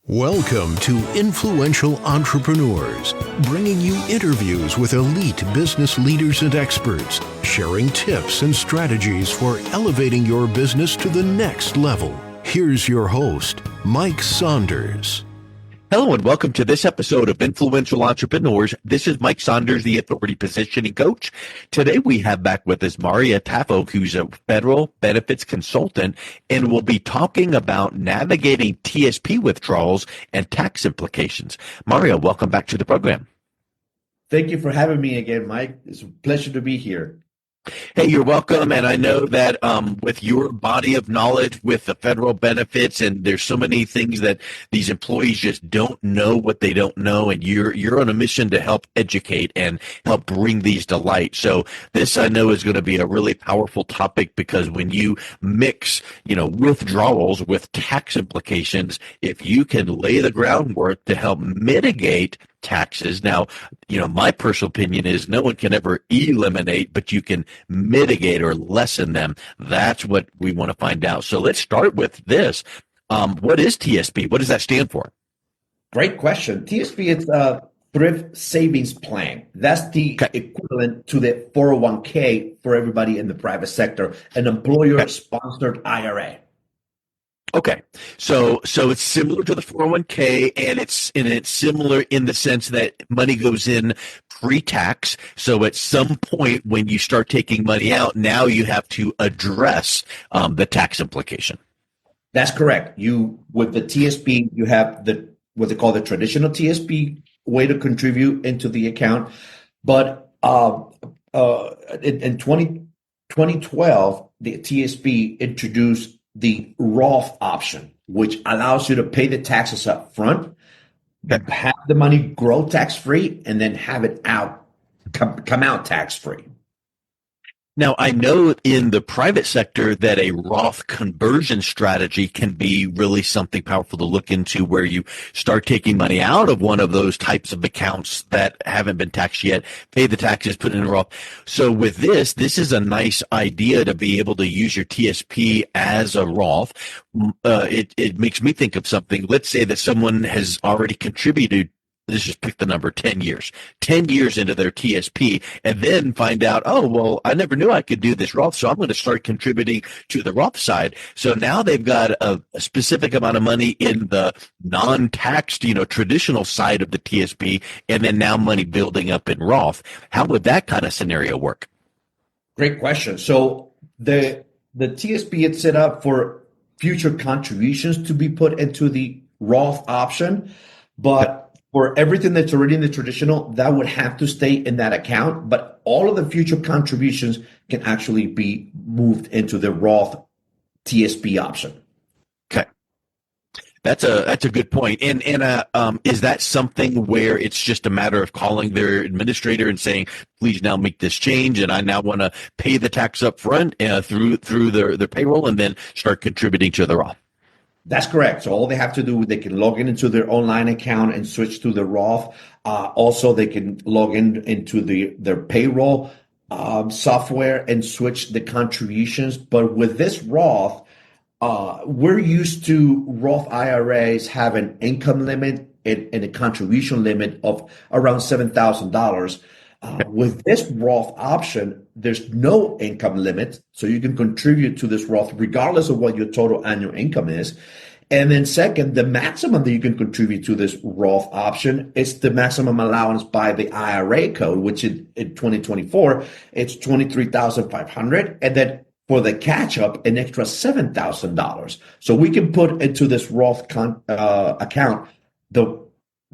Welcome to Influential Entrepreneurs, bringing you interviews with elite business leaders and experts, sharing tips and strategies for elevating your business to the next level. Here's your host, Mike Saunders. Hello and welcome to this episode of Influential Entrepreneurs. This is Mike Saunders, the Authority Positioning Coach. Today we have back with us Maria Taffo, who's a federal benefits consultant, and we'll be talking about navigating TSP withdrawals and tax implications. Maria, welcome back to the program. Thank you for having me again, Mike. It's a pleasure to be here. Hey, you're welcome. And I know that with your body of knowledge with the federal benefits, and there's so many things that these employees just don't know what they don't know, and you're on a mission to help educate and help bring these to light. So this, I know, is going to be a really powerful topic, because when you mix, withdrawals with tax implications, if you can lay the groundwork to help mitigate taxes. Now, my personal opinion is no one can ever eliminate, but you can mitigate or lessen them. That's what we want to find out. So let's start with this. What is TSP? What does that stand for? Great question. TSP is a thrift savings plan. That's the equivalent to the 401k for everybody in the private sector, an employer-sponsored IRA. Okay, so it's similar to the 401k, and it's similar in the sense that money goes in pre-tax. So at some point when you start taking money out, now you have to address the tax implication. That's correct. With the TSP, you have what they call the traditional TSP way to contribute into the account, but in 2012, the TSP introduced the Roth option, which allows you to pay the taxes up front, have the money grow tax-free, and then have it come out tax-free. Now, I know in the private sector that a Roth conversion strategy can be really something powerful to look into, where you start taking money out of one of those types of accounts that haven't been taxed yet, pay the taxes, put it in a Roth. So with this is a nice idea to be able to use your TSP as a Roth. It makes me think of something. Let's say that someone has already contributed, let's just pick the number, 10 years into their TSP, and then find out, oh, well, I never knew I could do this Roth, so I'm going to start contributing to the Roth side. So now they've got a specific amount of money in the non-taxed, traditional side of the TSP, and then now money building up in Roth. How would that kind of scenario work? Great question. So the TSP is set up for future contributions to be put into the Roth option, but for everything that's already in the traditional, that would have to stay in that account, but all of the future contributions can actually be moved into the Roth TSP option. Okay. That's a good point. And is that something where it's just a matter of calling their administrator and saying, please now make this change, and I now want to pay the tax up front through their payroll, and then start contributing to the Roth? That's correct. So all they have to do, they can log into their online account and switch to the Roth. Also, they can log into their payroll software and switch the contributions. But with this Roth, we're used to Roth IRAs have an income limit and a contribution limit of around $7,000. With this Roth option, there's no income limit, so you can contribute to this Roth regardless of what your total annual income is. And then second, the maximum that you can contribute to this Roth option is the maximum allowance by the IRA code, which in 2024, it's $23,500. And then for the catch-up, an extra $7,000. So we can put into this Roth account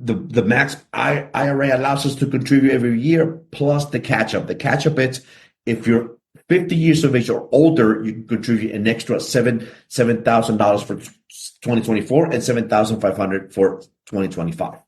the max IRA allows us to contribute every year, plus the catch-up. The catch-up is if you're 50 years of age or older, you can contribute an extra $7,000 for 2024 and $7,500 for 2025.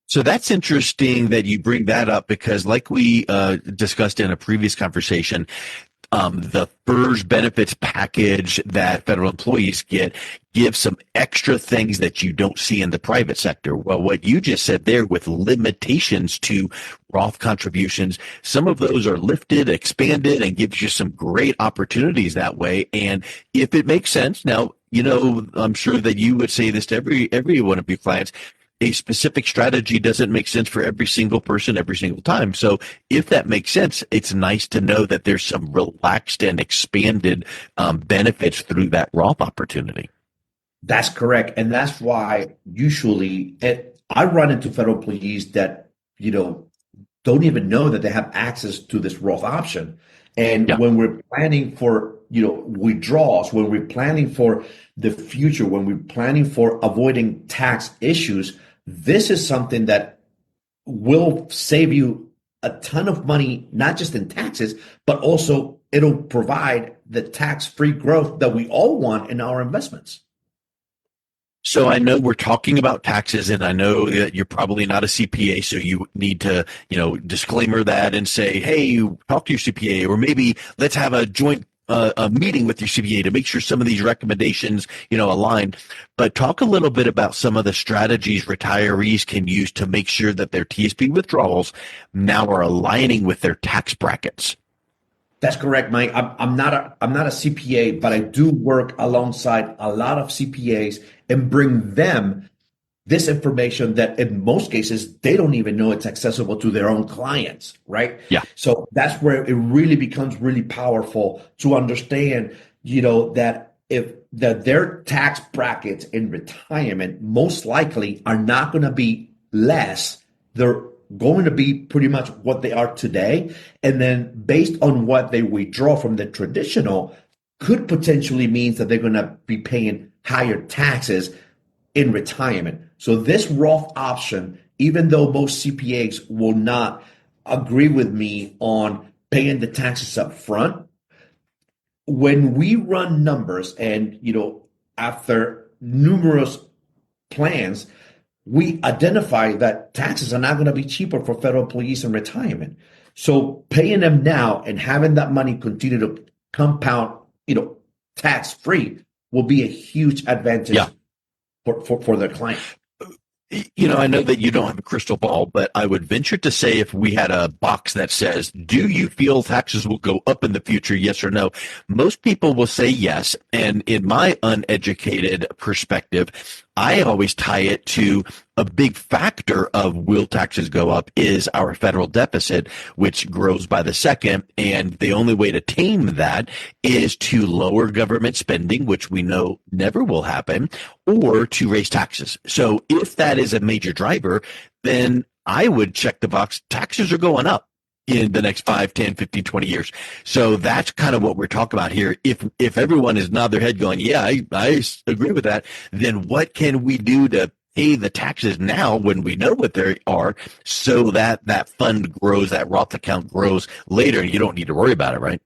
So that's interesting that you bring that up, because like we discussed in a previous conversation, The FERS benefits package that federal employees get gives some extra things that you don't see in the private sector. Well, what you just said there with limitations to Roth contributions, some of those are lifted, expanded, and gives you some great opportunities that way. And if it makes sense, now, I'm sure that you would say this to every one of your clients. A specific strategy doesn't make sense for every single person every single time. So if that makes sense, it's nice to know that there's some relaxed and expanded benefits through that Roth opportunity. That's correct. And that's why usually I run into federal employees that, don't even know that they have access to this Roth option. And Yeah. when we're planning for, withdrawals, when we're planning for the future, when we're planning for avoiding tax issues, this is something that will save you a ton of money, not just in taxes, but also it'll provide the tax-free growth that we all want in our investments. So I know we're talking about taxes, and I know that you're probably not a CPA, so you need to, disclaimer that and say, hey, you talk to your CPA, or maybe let's have a joint a meeting with your CPA to make sure some of these recommendations, align. But talk a little bit about some of the strategies retirees can use to make sure that their TSP withdrawals now are aligning with their tax brackets. That's correct, Mike. I'm not a CPA, but I do work alongside a lot of CPAs and bring them this information that in most cases, they don't even know it's accessible to their own clients, right? Yeah. So that's where it really becomes really powerful to understand, that that their tax brackets in retirement most likely are not going to be less. They're going to be pretty much what they are today. And then based on what they withdraw from the traditional could potentially mean that they're going to be paying higher taxes in retirement. So this Roth option, even though most CPAs will not agree with me on paying the taxes up front, when we run numbers and, after numerous plans, we identify that taxes are not going to be cheaper for federal employees in retirement. So paying them now and having that money continue to compound, tax free will be a huge advantage for their client. I know that you don't have a crystal ball, but I would venture to say if we had a box that says, do you feel taxes will go up in the future, yes or no? Most people will say yes. And in my uneducated perspective, I always tie it to a big factor of will taxes go up is our federal deficit, which grows by the second. And the only way to tame that is to lower government spending, which we know never will happen, or to raise taxes. So if that is a major driver, then I would check the box. Taxes are going up in the next 5, 10, 15, 20 years. So that's kind of what we're talking about here. If everyone is nodding their head going, yeah, I agree with that, then what can we do to pay the taxes now when we know what they are so that that fund grows, that Roth account grows later, and you don't need to worry about it, right?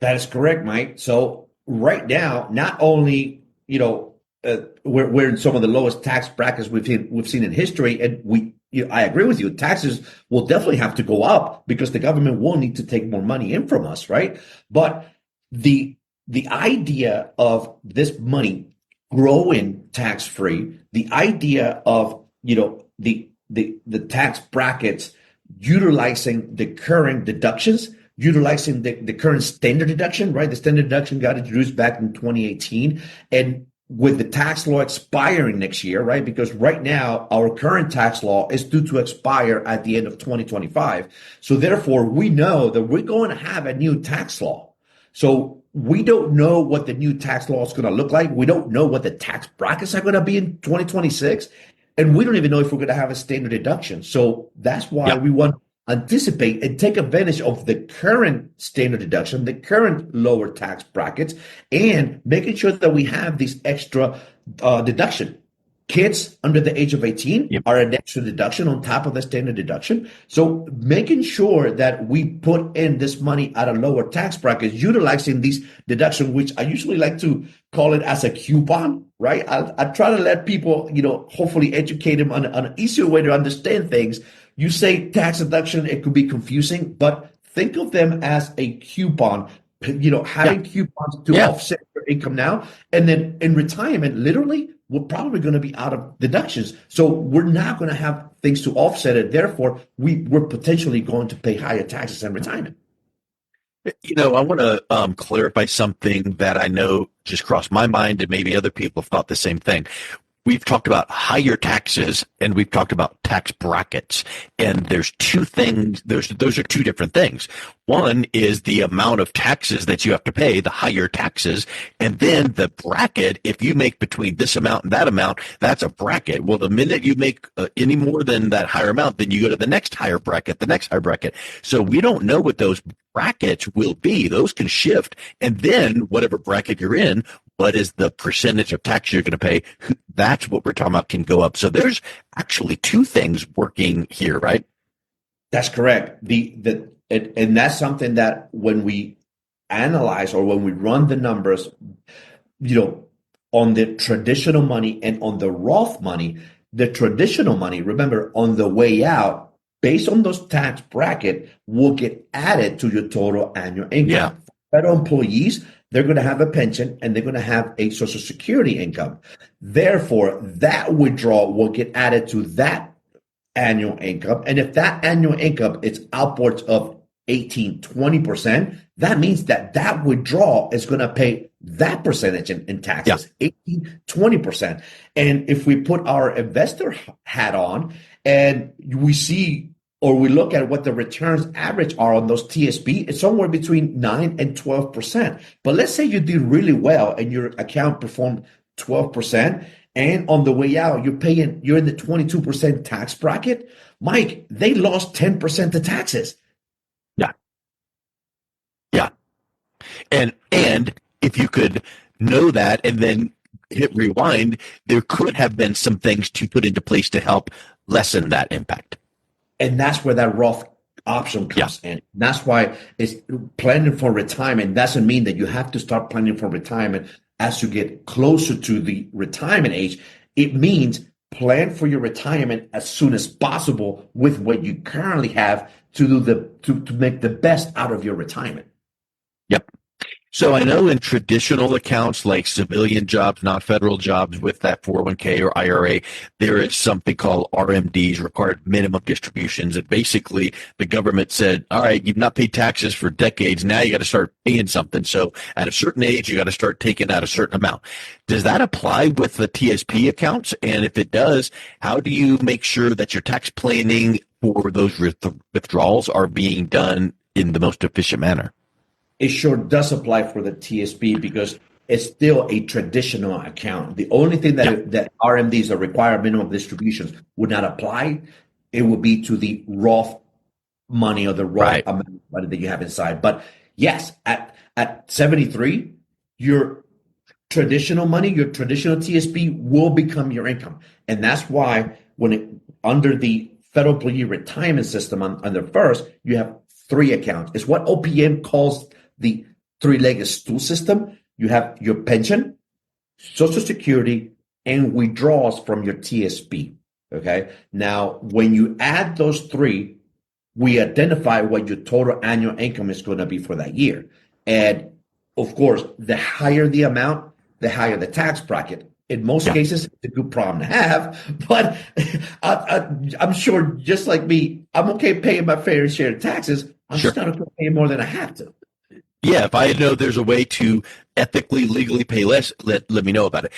That is correct, Mike. So right now, not only, we're in some of the lowest tax brackets we've seen in history, and I agree with you. Taxes will definitely have to go up because the government will need to take more money in from us, right? But the idea of this money growing tax free, the idea of the tax brackets utilizing the current deductions, utilizing the current standard deduction, right? The standard deduction got introduced back in 2018, and with the tax law expiring next year, right? Because right now, our current tax law is due to expire at the end of 2025. So therefore, we know that we're going to have a new tax law. So we don't know what the new tax law is going to look like. We don't know what the tax brackets are going to be in 2026. And we don't even know if we're going to have a standard deduction. So that's why we want to anticipate and take advantage of the current standard deduction, the current lower tax brackets, and making sure that we have these extra deduction. Kids under the age of 18 are an extra deduction on top of the standard deduction. So making sure that we put in this money at a lower tax bracket, utilizing these deduction, which I usually like to call it as a coupon, right? I try to let people, hopefully educate them on an easier way to understand things. You say tax deduction, it could be confusing, but think of them as a coupon. having coupons to offset your income now. And then in retirement, literally, we're probably going to be out of deductions. So we're not going to have things to offset it. Therefore, we're potentially going to pay higher taxes in retirement. I want to clarify something that I know just crossed my mind, and maybe other people have thought the same thing. We've talked about higher taxes and we've talked about tax brackets. And there's two things, those are two different things. One is the amount of taxes that you have to pay, the higher taxes. And then the bracket, if you make between this amount and that amount, that's a bracket. Well, the minute you make any more than that higher amount, then you go to the next higher bracket, the next higher bracket. So we don't know what those brackets will be. Those can shift. And then whatever bracket you're in, what is the percentage of tax you're going to pay? That's what we're talking about can go up. So there's actually two things working here, right? That's correct. And that's something that when we analyze or when we run the numbers, on the traditional money and on the Roth money, the traditional money, remember, on the way out, based on those tax bracket, will get added to your total annual income. Yeah. Federal employees, they're going to have a pension and they're going to have a Social Security income. Therefore, that withdrawal will get added to that annual income. And if that annual income is upwards of 18-20%, that means that withdrawal is going to pay that percentage in taxes, 18-20%. And if we put our investor hat on and we see or we look at what the returns average are on those TSP, it's somewhere between 9 and 12%. But let's say you did really well and your account performed 12%, and on the way out, you're in the 22% tax bracket. Mike, they lost 10% to taxes. Yeah. Yeah. And if you could know that and then hit rewind, there could have been some things to put into place to help lessen that impact. And that's where that Roth option comes in. That's why it's planning for retirement doesn't mean that you have to start planning for retirement as you get closer to the retirement age. It means plan for your retirement as soon as possible with what you currently have to make the best out of your retirement. Yep. So I know in traditional accounts like civilian jobs, not federal jobs with that 401k or IRA, there is something called RMDs, required minimum distributions. And basically the government said, all right, you've not paid taxes for decades. Now you got to start paying something. So at a certain age, you got to start taking out a certain amount. Does that apply with the TSP accounts? And if it does, how do you make sure that your tax planning for those withdrawals are being done in the most efficient manner? It sure does apply for the TSP because it's still a traditional account. The only thing that RMDs, the required minimum distributions, would not apply, it would be to the Roth money or the Roth amount of money that you have inside. But yes, at 73, your traditional money, your traditional TSP will become your income. And that's why under the federal employee retirement system under FIRST, you have 3 accounts. It's what OPM calls the 3-legged stool system. You have your pension, Social Security, and withdrawals from your TSP. Okay. Now, when you add those 3, we identify what your total annual income is going to be for that year. And of course, the higher the amount, the higher the tax bracket. In most cases, it's a good problem to have, but I'm sure just like me, I'm okay paying my fair share of taxes. I'm just not okay paying more than I have to. Yeah, if I know there's a way to ethically, legally pay less, let me know about it.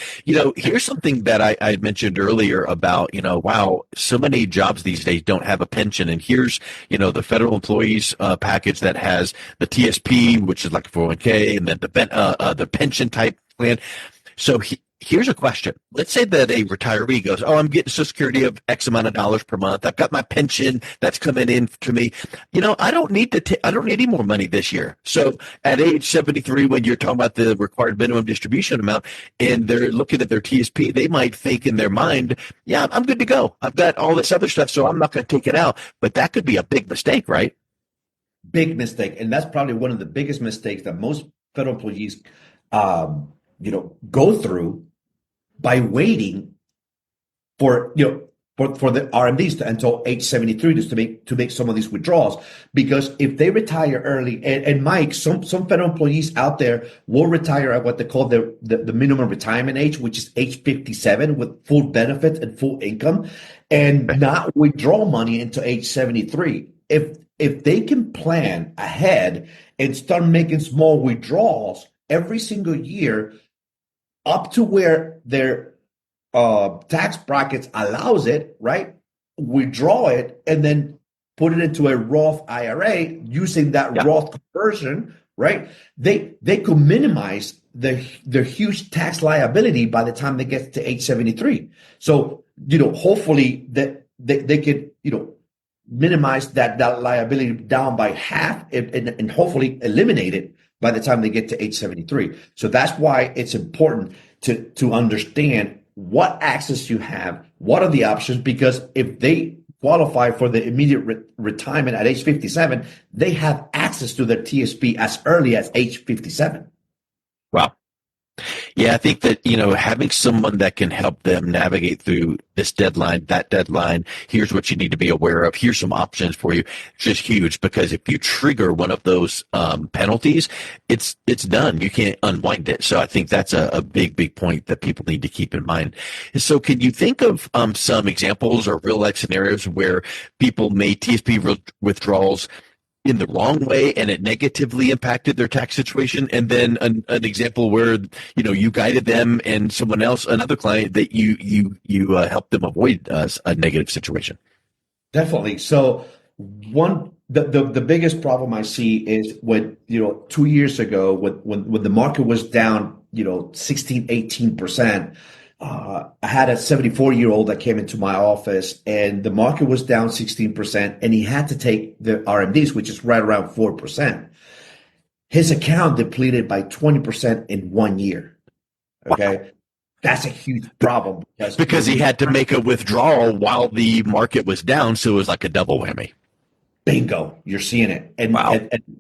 Here's something that I had mentioned earlier about, wow, so many jobs these days don't have a pension. And here's, the federal employees package that has the TSP, which is like a 401k, and then the pension type plan. So here's a question. Let's say that a retiree goes, oh, I'm getting Social Security of X amount of dollars per month. I've got my pension that's coming in to me. I don't need I don't need any more money this year. So at age 73, when you're talking about the required minimum distribution amount and they're looking at their TSP, they might think in their mind, yeah, I'm good to go. I've got all this other stuff, so I'm not going to take it out. But that could be a big mistake, right? Big mistake. And that's probably one of the biggest mistakes that most federal employees go through by waiting for, for the RMDs until age 73 just to make some of these withdrawals. Because if they retire early, and Mike, some federal employees out there will retire at what they call the minimum retirement age, which is age 57 with full benefits and full income, and not withdraw money until age 73. If they can plan ahead and start making small withdrawals every single year up to where their tax brackets allows it, right? Withdraw it and then put it into a Roth IRA using that Roth conversion, right? They could minimize their huge tax liability by the time they get to age 73. So, hopefully that they could, minimize that liability down by half and hopefully eliminate it by the time they get to age 73. So that's why it's important to understand what access you have, what are the options, because if they qualify for the immediate retirement at age 57, they have access to their TSP as early as age 57. Wow. Yeah, I think that, having someone that can help them navigate through this deadline, that deadline, here's what you need to be aware of, here's some options for you, just huge, because if you trigger one of those penalties, it's done. You can't unwind it. So I think that's a big point that people need to keep in mind. So can you think of some examples or real life scenarios where people made TSP withdrawals in the wrong way and it negatively impacted their tax situation, and then an example where you guided them and someone else, another client, that you helped them avoid a negative situation? Definitely. So the biggest problem I see is when 2 years ago when the market was down 16-18%. I had a 74-year-old that came into my office and the market was down 16% and he had to take the RMDs, which is right around 4%. His account depleted by 20% in 1 year. Okay. Wow. That's a huge problem because he had to make a withdrawal while the market was down. So it was like a double whammy. Bingo. You're seeing it. And, wow.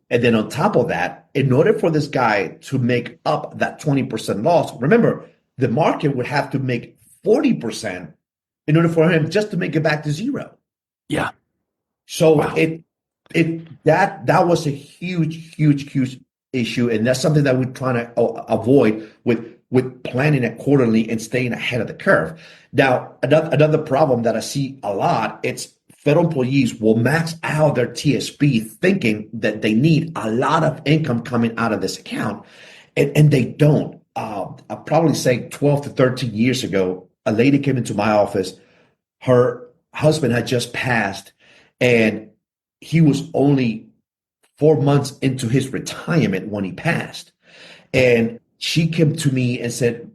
and then on top of that, in order for this guy to make up that 20% loss, remember, the market would have to make 40% in order for him just to make it back to zero. Yeah. So wow. that was a huge issue. And that's something that we're trying to avoid with planning accordingly and staying ahead of the curve. Now, another problem that I see a lot, it's federal employees will max out their TSP thinking that they need a lot of income coming out of this account, and they don't. I'll probably say 12 to 13 years ago, a lady came into my office. Her husband had just passed, and he was only 4 months into his retirement when he passed. And she came to me and said,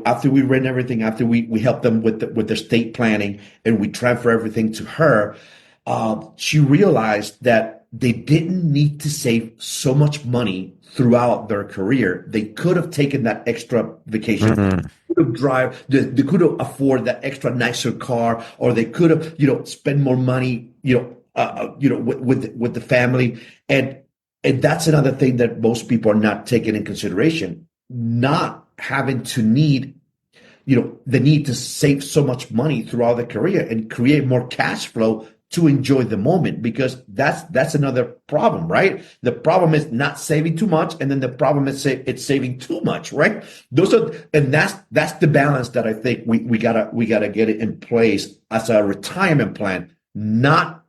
after we ran everything, after we helped them with their estate planning and we transfer everything to her, she realized that they didn't need to save so much money throughout their career. They could have taken that extra vacation, they could have afforded that extra nicer car, or they could have, spend more money, with the family. And that's another thing that most people are not taking in consideration, not having to need, the need to save so much money throughout the career and create more cash flow to enjoy the moment, because that's another problem, right? The problem is not saving too much, and then the problem is it's saving too much, right? That's the balance that I think we gotta get it in place as a retirement plan, not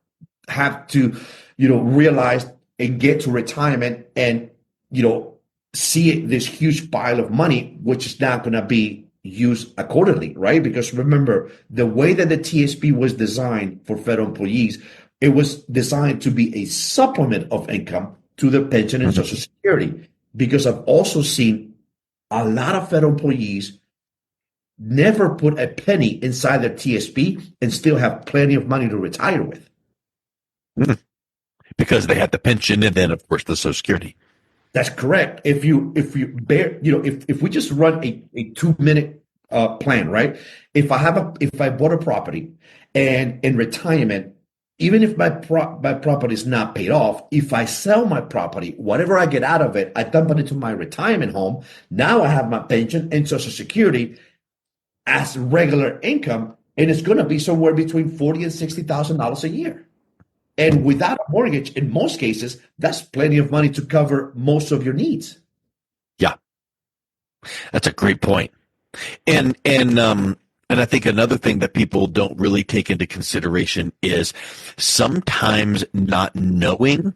have to realize and get to retirement and see this huge pile of money, which is not going to be used accordingly, right? Because remember, the way that the TSP was designed for federal employees, it was designed to be a supplement of income to their pension and Social Security. Because I've also seen a lot of federal employees never put a penny inside their TSP and still have plenty of money to retire with. Because they had the pension and then, of course, the Social Security. That's correct. If we just run a 2-minute plan, right? If I bought a property and in retirement, even if my property is not paid off, if I sell my property, whatever I get out of it, I dump it into my retirement home. Now I have my pension and Social Security as regular income. and it's going to be somewhere between $40,000 and $60,000 a year. And without a mortgage, in most cases, that's plenty of money to cover most of your needs. Yeah, that's a great point. And I think another thing that people don't really take into consideration is sometimes not knowing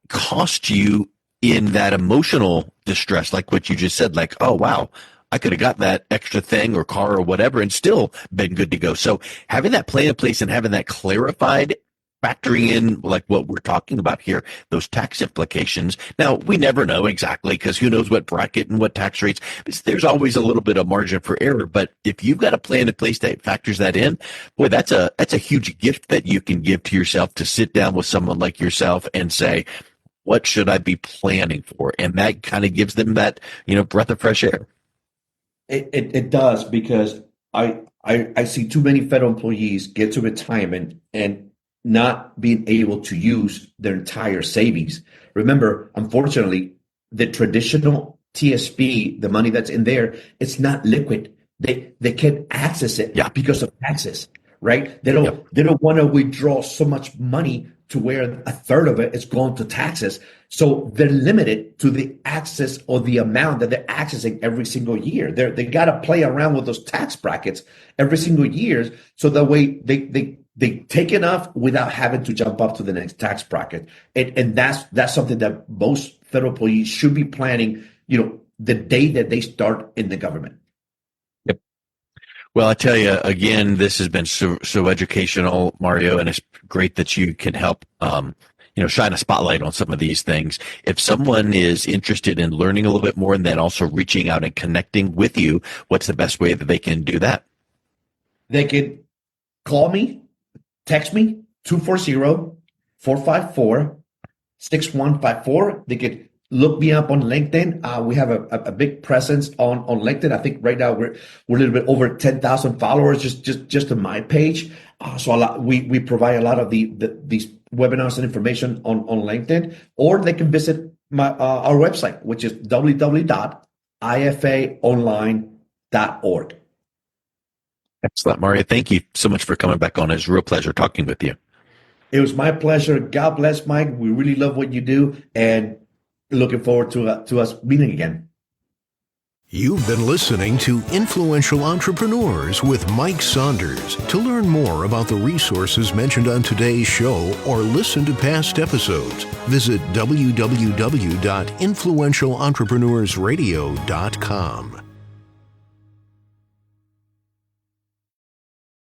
cost you in that emotional distress, like what you just said, like, oh, wow, I could have got that extra thing or car or whatever and still been good to go. So having that plan in place and having that clarified, factoring in like what we're talking about here, those tax implications. Now, we never know exactly because who knows what bracket and what tax rates. There's always a little bit of margin for error. But if you've got a plan in place that factors that in, boy, that's a huge gift that you can give to yourself to sit down with someone like yourself and say, what should I be planning for? And that kind of gives them that, breath of fresh air. It does, because I see too many federal employees get to retirement and not being able to use their entire savings. Remember, unfortunately, the traditional TSP, the money that's in there, it's not liquid. They can't access it because of taxes, right? They don't want to withdraw so much money to where a third of it is going to taxes. So they're limited to the access or the amount that they're accessing every single year. They got to play around with those tax brackets every single year, so that way they take enough without having to jump up to the next tax bracket. And that's something that most federal employees should be planning, the day that they start in the government. Yep. Well, I tell you, again, this has been so educational, Mario, and it's great that you can help, shine a spotlight on some of these things. If someone is interested in learning a little bit more and then also reaching out and connecting with you, what's the best way that they can do that? They can call me, text me, 240-454-6154. They could look me up on LinkedIn. We have a big presence on LinkedIn. I think right now we're a little bit over 10,000 followers just on my page. So we provide a lot of these webinars and information on LinkedIn, or they can visit our website, which is www.ifaonline.org. Excellent, Mario. Thank you so much for coming back on. It's a real pleasure talking with you. It was my pleasure. God bless, Mike. We really love what you do, and looking forward to us meeting again. You've been listening to Influential Entrepreneurs with Mike Saunders. To learn more about the resources mentioned on today's show or listen to past episodes, visit www.influentialentrepreneurssradio.com.